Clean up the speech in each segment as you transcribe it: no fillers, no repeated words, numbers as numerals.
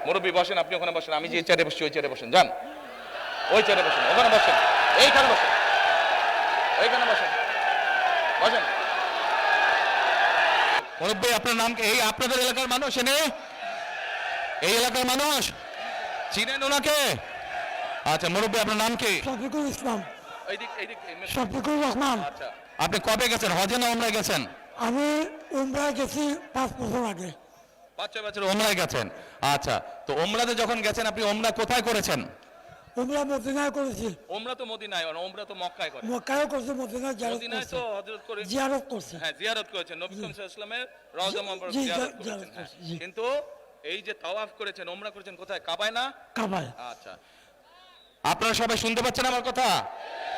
মুরব্বী বসেন, আপনি ওখানে বসেন, আমি যে চেয়ারে বসছি ওই চেয়ারে বসেন, যান ওই চেয়ারে বসেন, ওখানে বসেন, এইখানে বসেন, এইখানে বসেন, বসেন। মুরব্বী আপনার নাম কি? এই আপনাদের এলাকার মানুষ, এনে এই এলাকার মানুষ চিনেন ওনাকে? আচ্ছা মুরব্বী আপনার নাম কি? শফিকুল ইসলাম। এইদিক শফিকুর রহমান। আচ্ছা, আপনি কবে গেছেন হজে না উমরায় গেছেন? আমি উমরায় গেছি 5 বছর আগে। 5-6 বছর উমরায় গেছেন। আচ্ছা, তো উমরাতে যখন গেছেন আপনি উমরা কোথায় করেছেন? উমরা মদিনায় করেছি। উমরা তো মদিনায়, আর উমরা তো মক্কায় করে। মক্কায়ও করছি, মদিনায় মদিনায় তো হযরত করে জিয়ারত করছি। হ্যাঁ, জিয়ারত করেছেন, নবী সাল্লাল্লাহু আলাইহি ওয়াসাল্লামের রওজা মুবারক জি, জিয়ারত জিয়ারত করেছেন। করেছি, জি। কিন্তু এই যে তাওয়াফ করেছেন, উমরা করেছেন কোথায়? কাবায় না? কাবায়। আচ্ছা, আপনারা সবাই শুনতে পাচ্ছেন আমার কথা?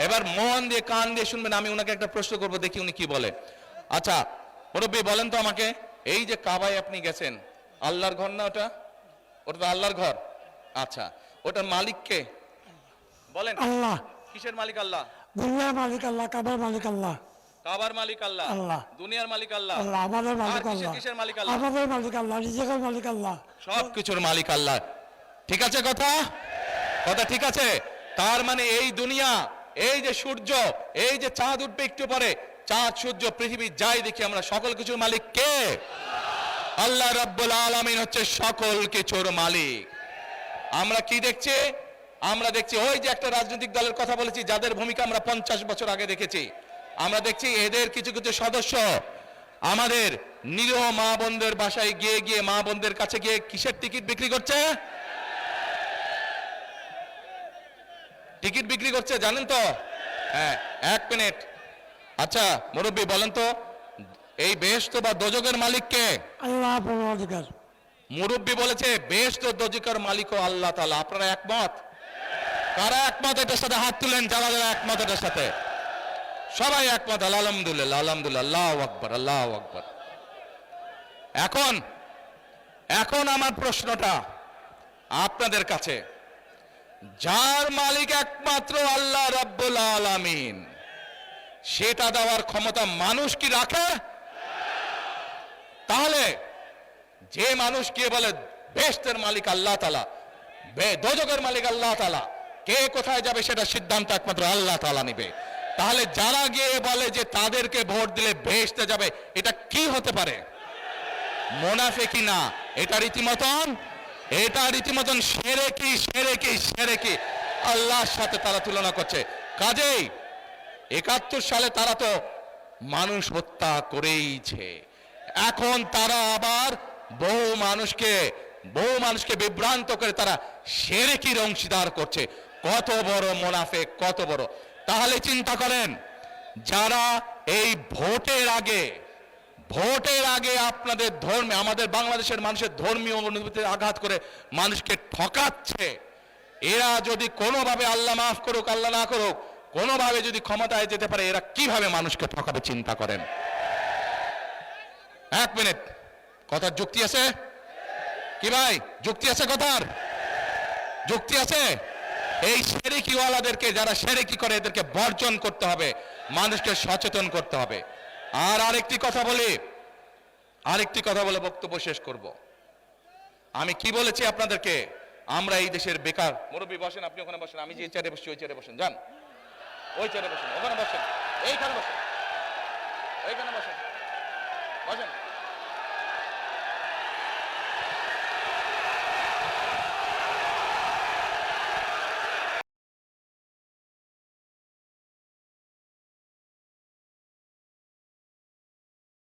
এবার মন দিয়ে কান দিয়ে শুনবেন, আমি ওনাকে একটা প্রশ্ন করব, দেখি উনি কি বলে। আচ্ছা মুরব্বী বলেন তো আমাকে, এই যে কাবায় আপনি গেছেন, আল্লাহর ঘর না ওটা? ওটা তো আল্লাহর ঘর। আচ্ছা, ওটার মালিক কে বলেন? আল্লাহ। কিসের মালিক? আল্লাহ। দুনিয়ার মালিক আল্লাহ, কাবার মালিক আল্লাহ। কাবার মালিক আল্লাহ, আল্লাহ। দুনিয়ার মালিক আল্লাহ, আল্লাহ আমাদের আর মালিক আল্লাহ। কিসের মালিক? আল্লাহ। আমাদের মালিক আল্লাহ, রিজিকের মালিক আল্লাহ, সব কিছুর মালিক আল্লাহ। ঠিক আছে কথা? কথা ঠিক আছে? তার মানে এই দুনিয়া, এই যে সূর্য, এই যে চাঁদ উঠবে একটু পরে, চাঁদ সূর্য পৃথিবী যাই দেখি আমরা, সকল কিছুর মালিক কে? আল্লাহ রাব্বুল আলামিন হচ্ছে সকল কিছুর মালিক। আমরা কি দেখছি? আমরা দেখছি ওই যে একটা রাজনৈতিক দলের কথা বলেছি, যাদের ভূমিকা আমরা 50 বছর আগে দেখেছি। আমরা দেখছি এদের কিছু কিছু সদস্য আমাদের নিরীহ মা বোনদের বাসায় গিয়ে গিয়ে, মা বোনদের কাছে গিয়ে কিসের টিকিট বিক্রি করছে? টিকিট বিক্রি করছে, জানেন তো? হ্যাঁ, 1 মিনিট। আচ্ছা মুরব্বী বলেন তো, এই বেহেশত বা দোজখের মালিক কে? আল্লাহ পরওয়ারদিগার। মুরব্বী বলেছে বেহেশত ও দোজখের মালিকও আল্লাহ তাআলা। আপনারা একমত? কারা একমত এটার সাথে হাত তুলেন, যারা যারা একমত এটার সাথে? সবাই একমত, আলহামদুলিল্লাহ, আলহামদুলিল্লাহ, আল্লাহু আকবার, আল্লাহু আকবার। এখন আমার প্রশ্নটা আপনাদের কাছে, যার মালিক একমাত্র আল্লাহ রাব্বুল আলামিন, সেটা দেওয়ার ক্ষমতা মানুষ কি রাখে? তাহলে যে মানুষ কে বলে বেহেশতের মালিক আল্লাহ তাআলা, দোজখের মালিক আল্লাহ তাআলা, কে কোথায় যাবে সেটা সিদ্ধান্ত একমাত্র আল্লাহ তাআলা নেবে। তাহলে যারা গিয়ে বলে যে তাদেরকে ভোট দিলে বেহেশতে যাবে, এটা কি হতে পারে? মুনাফিকি না, এটা রীতিমতন শিরকি আল্লাহর সাথে তারা তুলনা করছে। কাজেই 71 সালে তারা তো মানুষ হত্যা করেইছে, এখন তারা আবার বহু মানুষকে বিভ্রান্ত করে তারা শিরকির অংশীদার করছে। কত বড় মুনাফিক, কত বড়! তাহলে চিন্তা করেন, যারা এই ভোটের আগে আপনাদের ধর্মে, আমাদের বাংলাদেশের মানুষের ধর্মীয় অনুভূতিতে আঘাত করে মানুষকে ঠকাচ্ছে, এরা যদি কোনোভাবে, আল্লাহ মাফ করুক আল্লাহ না করুক, কোনোভাবে যদি ক্ষমতায় যেতে পারে, এরা কিভাবে মানুষকে ঠকাবে চিন্তা করেন। 1 মিনিট, কথার যুক্তি আছে কি ভাই? যুক্তি আছে কথার? যুক্তি আছে? এই শিরকিওয়ালাদেরকে, যারা শিরকি করে, এদেরকে বর্জন করতে হবে, মানুষকে সচেতন করতে হবে। আর আরেকটি কথা বলে বক্তব্য শেষ করব। আমি কি বলেছি আপনাদেরকে? আমরা এই দেশের বেকার। মুরব্বী বসেন, আপনি ওখানে বসেন, আমি যে চেয়ারে বসছি ওই চেয়ারে বসেন, যান ওই চেয়ারে বসেন, ওখানে বসেন, এইখানে বসেন, এইখানে বসেন, বসেন।